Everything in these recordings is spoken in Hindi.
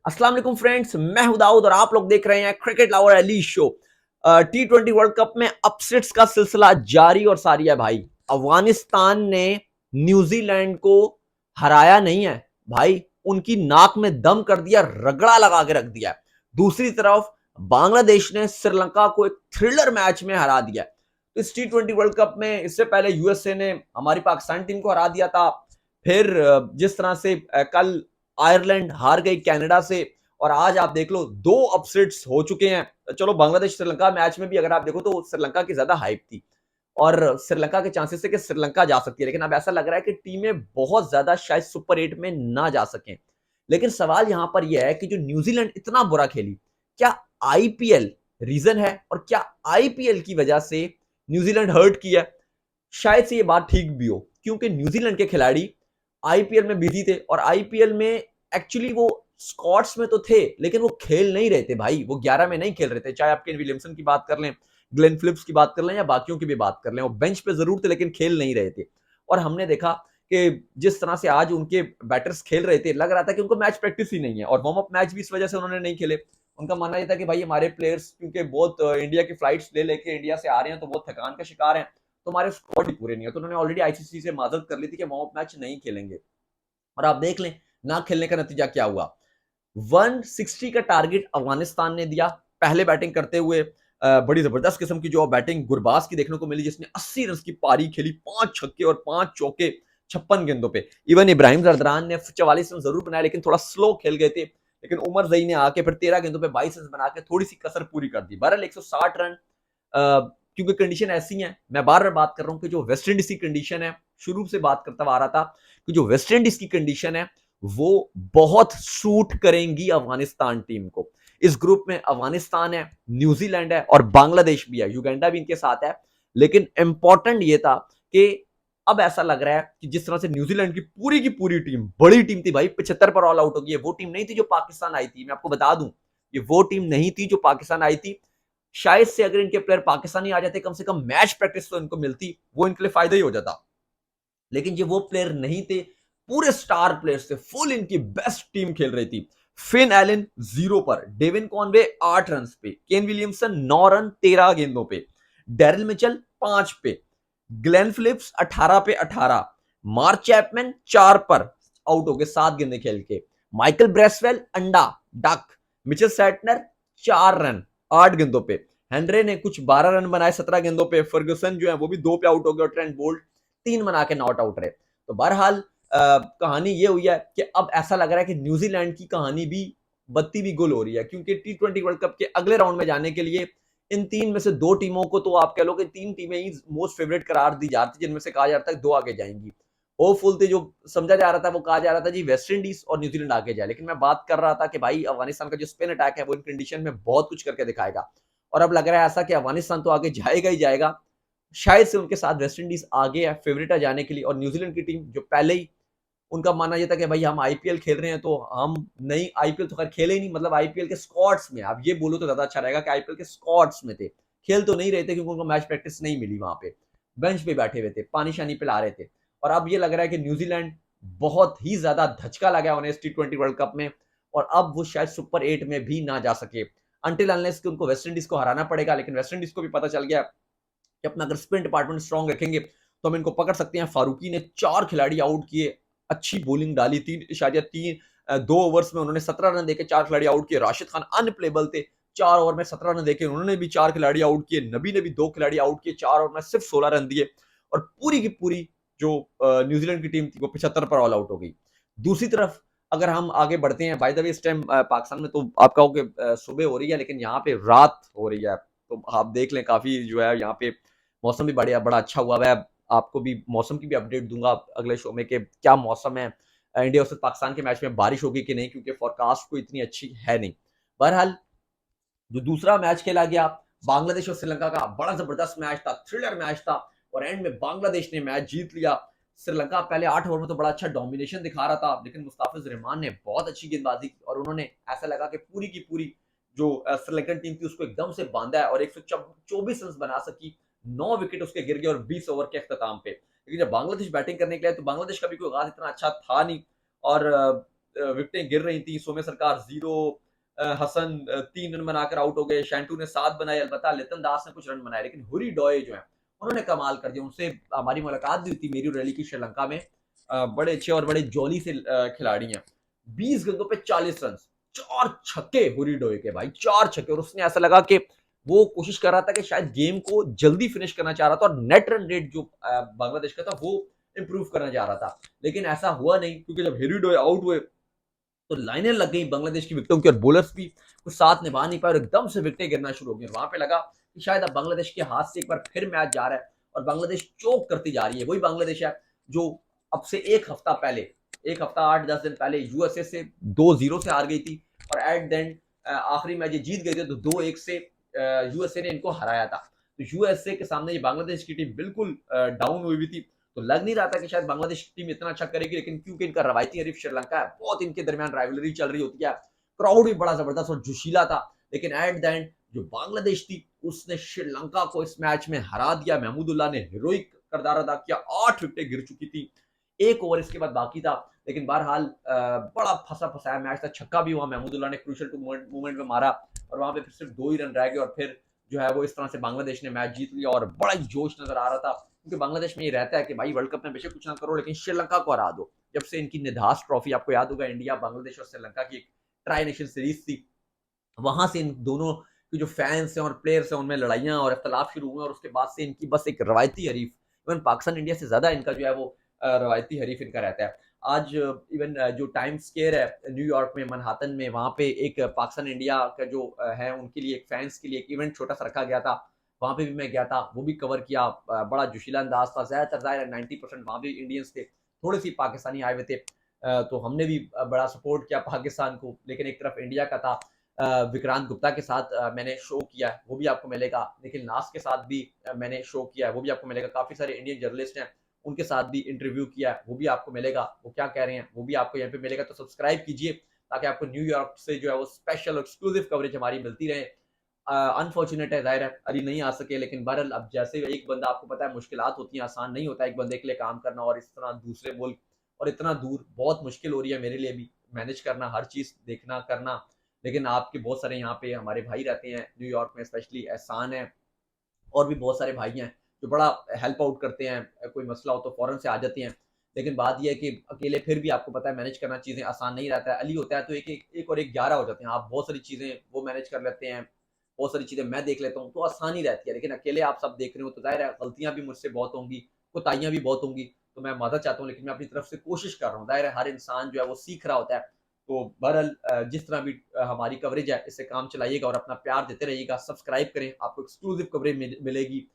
अस्सलाम वालेकुम फ्रेंड्स, मैं हूं दाऊद और आप लोग देख रहे हैं cricket lover Ali show. T20 world cup में अपसेट्स का सिलसिला जारी और सारी है भाई। अफगानिस्तान ने न्यूजीलैंड को हराया नहीं है भाई, उनकी नाक में दम कर दिया, रगड़ा लगा के रख दिया। दूसरी तरफ बांग्लादेश ने श्रीलंका को एक थ्रिलर मैच में हरा दिया। तो इस T20 वर्ल्ड कप में इससे पहले यूएसए ने हमारी पाकिस्तान टीम को हरा दिया था। फिर जिस तरह से कल आयरलैंड हार गई कनाडा से, और आज आप देख लो दो अपसेट्स हो चुके हैं। चलो बांग्लादेश श्रीलंका मैच में भी अगर आप देखो तो श्रीलंका की ज्यादा हाइप थी और श्रीलंका के चांसेस है कि श्रीलंका जा सकती है, लेकिन अब ऐसा लग रहा है कि टीमें बहुत ज्यादा शायद सुपर 8 में ना जा सकें। लेकिन सवाल यहां पर यह है कि जो न्यूजीलैंड इतना बुरा खेली, क्या आईपीएल रीजन है और क्या आईपीएल की वजह से न्यूजीलैंड हर्ट किया? शायद से ये बात ठीक भी हो, क्योंकि न्यूजीलैंड के खिलाड़ी आईपीएल में बिजी थे और आईपीएल में एक्चुअली वो स्क्वाड्स में तो थे लेकिन वो खेल नहीं रहे थे भाई, वो 11 में नहीं खेल रहे थे। चाहे आप केन विलियमसन की बात कर लें, ग्लेन फिलिप्स की बात कर लें या बाकियों की भी बात कर लें, वो बेंच पे जरूर थे लेकिन खेल नहीं रहे थे। और हमने देखा कि जिस तरह से आज उनके बैटर्स खेल रहे थे, लग रहा था कि उनको मैच प्रैक्टिस ही नहीं है, और वार्म अप मैच भी इस वजह से उन्होंने नहीं खेले। उनका मानना यह था कि भाई हमारे प्लेयर्स क्योंकि बहुत इंडिया की फ्लाइट्स ले लेके इंडिया से आ रहे हैं तो बहुत थकान का शिकार हैं, तो हमारे स्क्वाड ही पूरे नहीं है। तो उन्होंने ऑलरेडी आईसीसी से माजरत कर ली थी कि वार्म अप मैच नहीं खेलेंगे। और आप देख लें ना खेलने का नतीजा क्या हुआ। 160 का टारगेट अफगानिस्तान ने दिया पहले बैटिंग करते हुए। बड़ी जबरदस्त किस्म की जो बैटिंग गुरबाज की देखने को मिली, जिसने 80 रन की पारी खेली, 5 छक्के और 5 चौके 56 गेंदों पे। इवन इब्राहिम जरदान ने 44 रन जरूर बनाए लेकिन थोड़ा स्लो खेल गए थे, लेकिन उमर जई ने आके फिर 13 गेंदों पे 22 रन बना के थोड़ी सी कसर पूरी कर दी। बहरहाल 160 रन, क्योंकि कंडीशन ऐसी है, मैं बार बार बात कर रहा हूं कि जो वेस्ट इंडीज की कंडीशन है, शुरू से बात करता आ रहा था कि जो वेस्ट इंडीज की कंडीशन है वो बहुत सूट करेंगी अफगानिस्तान टीम को। इस ग्रुप में अफगानिस्तान है, न्यूजीलैंड है और बांग्लादेश भी है, युगांडा भी इनके साथ है। लेकिन इंपॉर्टेंट ये था कि अब ऐसा लग रहा है कि जिस तरह से न्यूजीलैंड की पूरी टीम, बड़ी टीम थी भाई, 75 पर ऑल आउट हो गई है। वो टीम नहीं थी जो पाकिस्तान आई थी, मैं आपको बता दूं, ये वो टीम नहीं थी जो पाकिस्तान आई थी। शायद से अगर इनके प्लेयर पाकिस्तानी आ जाते, कम से कम मैच प्रैक्टिस तो इनको मिलती, वो इनके लिए फायदा ही हो जाता। लेकिन ये वो प्लेयर नहीं थे, पूरे स्टार प्लेयर्स थे, फुल इनकी बेस्ट टीम खेल रही थी। फिन एलन 0 पर, डेविन कॉनवे 8 रन पे, केन विलियमसन 9 रन 13 गेंदों पे, डेरिल मिचेल 5 पे, ग्लेन फिलिप्स 18 पे 18, मार्क चैपमैन 4 पर आउट हो गए 7 गेंदे खेल के, माइकल ब्रेसवेल अंडा डक, मिचेल सैटनर 4 रन 8 गेंदों पे, हेनरे ने कुछ 12 रन बनाए 17 गेंदों पे, फर्गुसन जो है वो भी 2 पे आउट हो गए और ट्रेंट बोल्ट 3 बना के नॉट आउट रहे। तो बहरहाल कहानी ये हुई है कि अब ऐसा लग रहा है कि न्यूजीलैंड की कहानी भी बत्ती भी गुल हो रही है, क्योंकि T20 वर्ल्ड कप के अगले राउंड में जाने के लिए इन तीन में से दो टीमों को, तो आप कह लो कि तीन टीमें ही मोस्ट फेवरेट करार दी जाती, जिनमें से कहा जा रहा था दो आगे जाएंगी। होपफुल थे, जो समझा जा रहा था वो कहा जा रहा था जी वेस्ट इंडीज और न्यूजीलैंड आगे जाए, लेकिन मैं बात कर रहा था कि भाई अफगानिस्तान का जो स्पिन अटैक है वो इन कंडीशन में बहुत कुछ करके दिखाएगा। और अब लग रहा है ऐसा कि अफगानिस्तान तो आगे जाएगा ही जाएगा। शायद से उनके साथ वेस्ट इंडीज आगे है फेवरेट है जाने के लिए, और न्यूजीलैंड की टीम जो पहले ही उनका मानना ये था कि भाई हम आईपीएल खेल रहे हैं तो हम नहीं, आईपीएल तो खैर खेले ही नहीं, मतलब आईपीएल के स्क्वाड्स में, आप ये बोलो तो ज्यादा अच्छा रहेगा कि आईपीएल के स्क्वाड्स में थे, खेल तो नहीं रहे थे क्योंकि उनको मैच प्रैक्टिस नहीं मिली, वहां पे बेंच पे बैठे हुए थे, पानी शानी पिला रहे थे। और अब ये लग रहा है कि न्यूजीलैंड बहुत ही ज्यादा धचका लगा उन्हें इस T20 वर्ल्ड कप में, और अब वो शायद सुपर 8 में भी ना जा सके अनटिल अनलेस कि उनको वेस्ट इंडीज को हराना पड़ेगा। लेकिन वेस्ट इंडीज को भी पता चल गया कि अपना अगर स्पिन डिपार्टमेंट स्ट्रांग रखेंगे तो हम इनको पकड़ सकते हैं। फारूकी ने 4 खिलाड़ी आउट किए, अच्छी बॉलिंग डाली, 2 ओवर्स में उन्होंने 17 रन देके 4 खिलाड़ी आउट किए। राशिद खान अनप्लेबल थे, 4 ओवर में 17 रन देके उन्होंने भी 4 खिलाड़ी आउट किए। नबी ने भी 2 खिलाड़ी आउट किए, 4 ओवर में सिर्फ 16 रन दिए, और पूरी की पूरी जो न्यूजीलैंड की टीम थी वो 75 पर ऑल आउट हो गई। दूसरी तरफ अगर हम आगे बढ़ते हैं, बाय द वे इस टाइम पाकिस्तान में तो आप कहोगे सुबह हो रही है, लेकिन यहाँ पे रात हो रही है, तो आप देख लें काफी जो है यहाँ पे मौसम भी बड़ा अच्छा हुआ है। आपको भी मौसम की भी अपडेट दूंगा अगले शो में कि क्या मौसम है, इंडिया वर्सेस पाकिस्तान के मैच में बारिश होगी कि नहीं, क्योंकि फोरकास्ट को इतनी अच्छी है नहीं। बहरहाल जो दूसरा मैच खेला गया बांग्लादेश और श्रीलंका का, बड़ा जबरदस्त मैच था, थ्रिलर मैच था, और एंड में बांग्लादेश ने मैच जीत लिया। श्रीलंका पहले 8 ओवर में तो बड़ा अच्छा डोमिनेशन दिखा रहा था, लेकिन मुस्ताफिज रहमान ने बहुत अच्छी गेंदबाजी की और उन्होंने ऐसा लगा कि पूरी की पूरी जो श्रीलंकन टीम थी उसको एकदम से बांधा है, और 124 रन बना सकी। 9 विकेट उसके गिर गए और 20 ओवर के अख्ताम पे। लेकिन जब बांग्लादेश बैटिंग करने के लिए तो बांग्लादेश का भी कोई आगाज इतना अच्छा था नहीं, और विकेटें गिर रही थी, सोम्य सरकार 0, हसन 3 रन बनाकर आउट हो गए, शैंटू ने 7 बनाए, अलबत्ता लितन दास ने कुछ रन बनाए, लेकिन हुरी डॉय जो है उन्होंने कमाल कर दिया। उनसे हमारी मुलाकात भी हुई थी मेरी रैली की श्रीलंका में। बड़े अच्छे और बड़े जॉली से खिलाड़ी हैं। 20 गेंदों पे 40 रन, 4 छक्के हुरी डॉय के भाई, 4 छक्के। और उसने ऐसा लगा कि वो कोशिश कर रहा था कि शायद गेम को जल्दी फिनिश करना चाह रहा था और नेट रन रेट जो बांग्लादेश का था वो इंप्रूव करना चाह रहा था, लेकिन ऐसा हुआ नहीं, क्योंकि जब हेरी डॉय आउट हुए तो लाइनें लग गई बांग्लादेश की विकेटों की और बॉलर्स भी कुछ साथ निभा नहीं पाए और एकदम से विकेटें गिरना शुरू हो गई। वहां पे लगा कि शायद अब बांग्लादेश के हाथ से एक बार फिर मैच जा रहा है और बांग्लादेश चोक करती जा रही है। वही बांग्लादेश है जो अब से एक हफ्ता पहले, एक हफ्ता 8-10 दिन पहले यूएसए से 2-0 से हार गई थी और एट देन आखिरी मैच ये जीत गए थे तो 2-1 से यूएसए ने इनको हराया था। तो यूएसए के सामने ये बांग्लादेश की टीम बिल्कुल डाउन हुई थी, तो लग नहीं रहा था कि शायद बांग्लादेश टीम इतना अच्छा करेगी, लेकिन क्योंकि इनका रवायती हरीफ श्रीलंका है, बहुत इनके दरमियान राइवलरी चल रही होती है, क्राउड भी बड़ा जबरदस्त और जोशीला था, लेकिन एट द एंड जो बांग्लादेश थी उसने श्रीलंका को इस मैच में हरा दिया। महमूदुल्लाह ने हीरोइक किरदार अदा किया, 8 विकेटें गिर चुकी थी, एक ओवर इसके बाद बाकी था, लेकिन बहरहाल बड़ा फंसा फंसाया मैच था। छक्का भी हुआ, महमूदुल्लाह ने क्रूशियल टू मूवमेंट में मारा और वहां पे फिर सिर्फ 2 ही रन रह गए और फिर जो है वो इस तरह से बांग्लादेश ने मैच जीत लिया और बड़ा ही जोश नजर आ रहा था, क्योंकि बांग्लादेश में ये रहता है कि भाई वर्ल्ड कप में बेशक कुछ ना करो लेकिन श्रीलंका को हरा दो। जब से इनकी निधास ट्रॉफी, आपको याद होगा, इंडिया बांग्लादेश और श्रीलंका की एक ट्राई नेशन सीरीज थी, वहां से इन दोनों के जो फैंस हैं और प्लेयर्स हैं उनमें लड़ाइयां और इख्तलाफ शुरू हुए और उसके बाद से इनकी बस एक रवायती हरीफ, इवन पाकिस्तान इंडिया से ज्यादा इनका जो है वो रवायती हरीफ इनका रहता है। आज इवन जो टाइम स्क्वायर है न्यूयॉर्क में, मनहाटन में, वहां पे एक पाकिस्तान इंडिया का जो है उनके लिए एक फैंस के लिए एक इवेंट छोटा सा रखा गया था, वहां पे भी मैं गया था, वो भी कवर किया। बड़ा जोशीला अंदाज था, ज्यादातर जाहिर 90% वहां भी इंडियंस थे, थोड़े सी पाकिस्तानी आए हुए थे, तो हमने भी बड़ा सपोर्ट किया पाकिस्तान को। लेकिन एक तरफ इंडिया का था, विक्रांत गुप्ता के साथ मैंने शो किया है, वो भी आपको मिलेगा, निखिल नास के साथ भी मैंने शो किया है, वो भी आपको मिलेगा। काफी सारे इंडियन जर्नलिस्ट हैं, उनके साथ भी इंटरव्यू किया है, वो भी आपको मिलेगा। वो क्या कह रहे हैं वो भी आपको यहाँ पे मिलेगा, तो सब्सक्राइब कीजिए ताकि आपको न्यूयॉर्क से जो है वो स्पेशल एक्सक्लूसिव कवरेज हमारी मिलती रहे। अनफॉर्चुनेट है, जाहिर है अली नहीं आ सके, लेकिन बहरहाल अब जैसे एक बंदा, आपको पता है मुश्किलात होती हैं, आसान नहीं होता एक बंदे के लिए काम करना, और इस तरह दूसरे मुल्क और इतना दूर बहुत मुश्किल हो रही है मेरे लिए भी मैनेज करना, हर चीज देखना करना। लेकिन आपके बहुत सारे यहाँ पे हमारे भाई रहते हैं न्यूयॉर्क में, स्पेशली एहसान है और भी बहुत सारे भाई हैं जो बड़ा हेल्प आउट करते हैं, कोई मसला हो तो फौरन से आ जाते हैं। लेकिन बात यह है कि अकेले फिर भी आपको पता है मैनेज करना चीज़ें आसान नहीं रहता है। अली होता है तो एक और एक 11 हो जाते हैं, आप बहुत सारी चीज़ें वो मैनेज कर लेते हैं, बहुत सारी चीज़ें मैं देख लेता हूँ, तो आसानी रहती है। लेकिन अकेले आप सब देख रहे हो तो जाहिर है गलतियां भी मुझसे बहुत होंगी, कोताहियां भी बहुत होंगी, तो मैं मदद चाहता हूँ, लेकिन मैं अपनी तरफ से कोशिश कर रहा हूँ। जाहिर है हर इंसान जो है वो सीख रहा होता है, तो बहरहाल जिस तरह भी हमारी कवरेज है इससे काम चलाइएगा और अपना प्यार देते रहिएगा, सब्सक्राइब करें, आपको एक्सक्लूसिव कवरेज मिलेगी।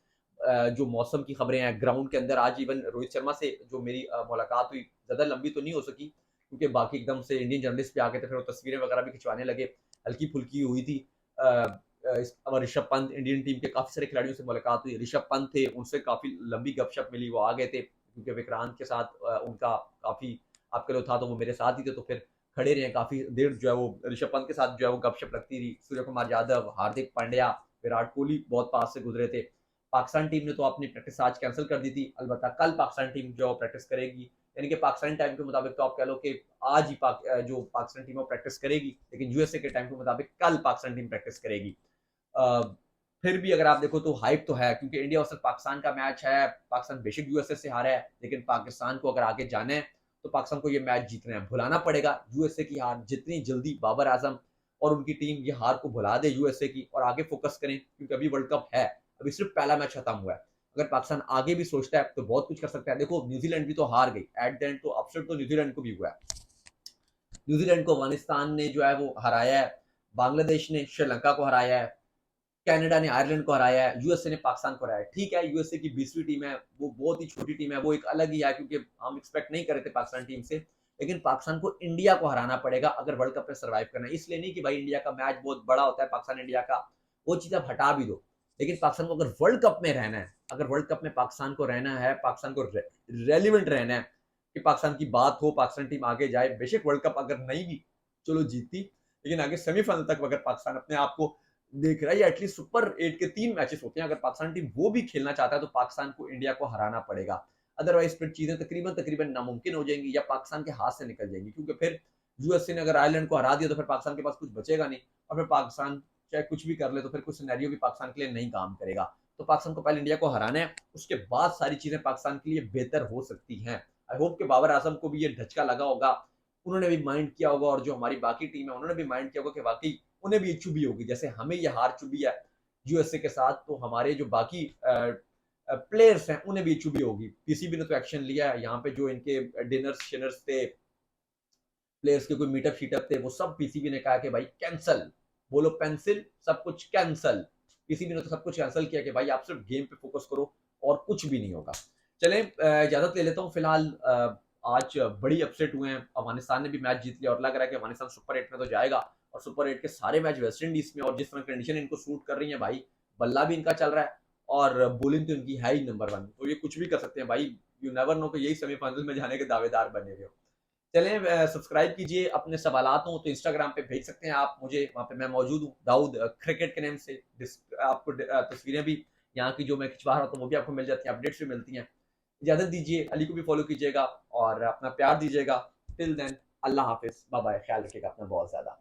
जो मौसम की खबरें हैं ग्राउंड के अंदर, आज इवन रोहित शर्मा से जो मेरी मुलाकात हुई, ज्यादा लंबी तो नहीं हो सकी क्योंकि बाकी एकदम से इंडियन जर्नलिस्ट भी आ गए थे, फिर वो तस्वीरें वगैरह भी खिंचवाने लगे, हल्की फुल्की हुई थी। और ऋषभ पंत, इंडियन टीम के काफी सारे खिलाड़ियों से मुलाकात हुई, ऋषभ पंत थे, उनसे काफी लंबी गपशप मिली, वो आ गए थे क्योंकि विक्रांत के साथ उनका काफी आपके लिए था, तो वो मेरे साथ ही थे, तो फिर खड़े रहे काफी देर, जो है वो ऋषभ पंत के साथ जो है वो गपशप लगती रही। सूर्य कुमार यादव, हार्दिक पांड्या, विराट कोहली बहुत पास से गुजरे थे। पाकिस्तान टीम ने तो अपनी प्रैक्टिस आज कैंसिल कर दी थी, अलबत्ता कल पाकिस्तान टीम जो प्रैक्टिस करेगी, यानी कि पाकिस्तानी टाइम के मुताबिक तो आप कह लो कि आज ही जो पाकिस्तान टीम प्रैक्टिस करेगी, लेकिन यूएसए के टाइम के मुताबिक कल पाकिस्तान टीम प्रैक्टिस करेगी। फिर भी अगर आप देखो तो हाइप तो है, क्योंकि इंडिया वर्सेस पाकिस्तान का मैच है, पाकिस्तान बेशक यूएसए से हारा है, लेकिन पाकिस्तान को अगर आगे जाना है तो पाकिस्तान को ये मैच जीतना है, भुलाना पड़ेगा यूएसए की हार। जितनी जल्दी बाबर आजम और उनकी टीम ये हार को भुला दे यूएसए की और आगे फोकस करें, क्योंकि अभी वर्ल्ड कप है, अभी सिर्फ पहला मैच खत्म हुआ है। अगर पाकिस्तान आगे भी सोचता है तो बहुत कुछ कर सकता है। देखो न्यूजीलैंड भी तो हार गई एट द एंड, तो अपसेट तो न्यूजीलैंड को भी हुआ है। न्यूजीलैंड को अफगानिस्तान ने जो है वो हराया है, बांग्लादेश ने श्रीलंका को हराया है, कनाडा ने आयरलैंड को हराया है, यूएसए ने पाकिस्तान को हराया है। ठीक है, यूएसए की 20वीं टीम है, वो बहुत ही छोटी टीम है, वो एक अलग ही है, क्योंकि हम एक्सपेक्ट नहीं कर रहे थे पाकिस्तान टीम से। लेकिन पाकिस्तान को इंडिया को हराना पड़ेगा अगर वर्ल्ड कप में सर्वाइव करना है। इसलिए नहीं कि भाई इंडिया का मैच बहुत बड़ा होता है, पाकिस्तान इंडिया का, वो चीज आप हटा भी दो, लेकिन पाकिस्तान को अगर वर्ल्ड कप में रहना है, अगर वर्ल्ड कप में पाकिस्तान को रहना है, पाकिस्तान को रेलिवेंट रहना है कि पाकिस्तान की बात हो, पाकिस्तान टीम आगे जाए, बेशक वर्ल्ड कप अगर नहीं भी चलो जीती, लेकिन आगे सेमीफाइनल तक अगर पाकिस्तान अपने आप को देख रहा है, या एटलीस्ट सुपर 8 के 3 मैचेस होते हैं, अगर पाकिस्तान टीम वो भी खेलना चाहता है तो पाकिस्तान को इंडिया को हराना पड़ेगा। अदरवाइज फिर चीजें तकरीबन तकरीबन नामुमकिन हो जाएंगी या पाकिस्तान के हाथ से निकल जाएंगी, क्योंकि फिर यूएसए ने अगर आयरलैंड को हरा दिया तो फिर पाकिस्तान के पास कुछ बचेगा नहीं, और फिर पाकिस्तान चाहे कुछ भी कर ले तो फिर कुछ सिनेरियो भी पाकिस्तान के लिए नहीं काम करेगा। तो पाकिस्तान को पहले इंडिया को हराना है, उसके बाद सारी चीजें पाकिस्तान के लिए बेहतर हो सकती हैं। आई होप कि बाबर आजम को भी ये धचका लगा होगा, उन्होंने भी माइंड किया होगा, और जो हमारी बाकी टीम है उन्होंने भी माइंड किया होगा कि वाकई उन्हें भी ये चुभी होगी, जैसे हमें ये हार चुभी है यूएसए के साथ, तो हमारे जो बाकी प्लेयर्स हैं उन्हें भी चुभी होगी। पीसीबी ने तो एक्शन लिया है, यहाँ पे जो इनके डिनर्स शिनर्स थे, प्लेयर्स के कोई मीटअप शीटअप थे, वो सब पीसीबी ने कहा कि भाई कैंसल, बोलो पेंसिल, सब कुछ कैंसल। पीसीबी ने तो सब कुछ कैंसिल किया कि भाई आप सिर्फ गेम पे फोकस करो और कुछ भी नहीं होगा। चले इजाजत ले लेता हूँ फिलहाल। आज बड़ी अपसेट हुए हैं, अफगानिस्तान ने भी मैच जीत लिया और लग रहा है कि अफगानिस्तान सुपर 8 में तो जाएगा, और सुपर 8 के सारे मैच वेस्ट इंडीज में, और जिस तरह कंडीशन इनको सूट कर रही है भाई, बल्ला भी इनका चल रहा है और बॉलिंग तो इनकी है ही नंबर 1, तो ये कुछ भी कर सकते हैं भाई। यू नेवर नो कि यही सेमीफाइनल में जाने के दावेदार बने हुए हो। चलें सब्सक्राइब कीजिए, अपने सवालात हो तो इंस्टाग्राम पे भेज सकते हैं आप मुझे, वहाँ पे मैं मौजूद हूँ, दाऊद क्रिकेट के नेम से। आपको तस्वीरें भी यहाँ की जो मैं खिंचवा रहा हूँ वो भी आपको मिल जाती हैं, अपडेट्स भी मिलती हैं। इजाजत दीजिए, अली को भी फॉलो कीजिएगा और अपना प्यार दीजिएगा। टिल देन, अल्लाह हाफिज, बाय बाय, ख्याल रखिएगा अपना बहुत ज्यादा।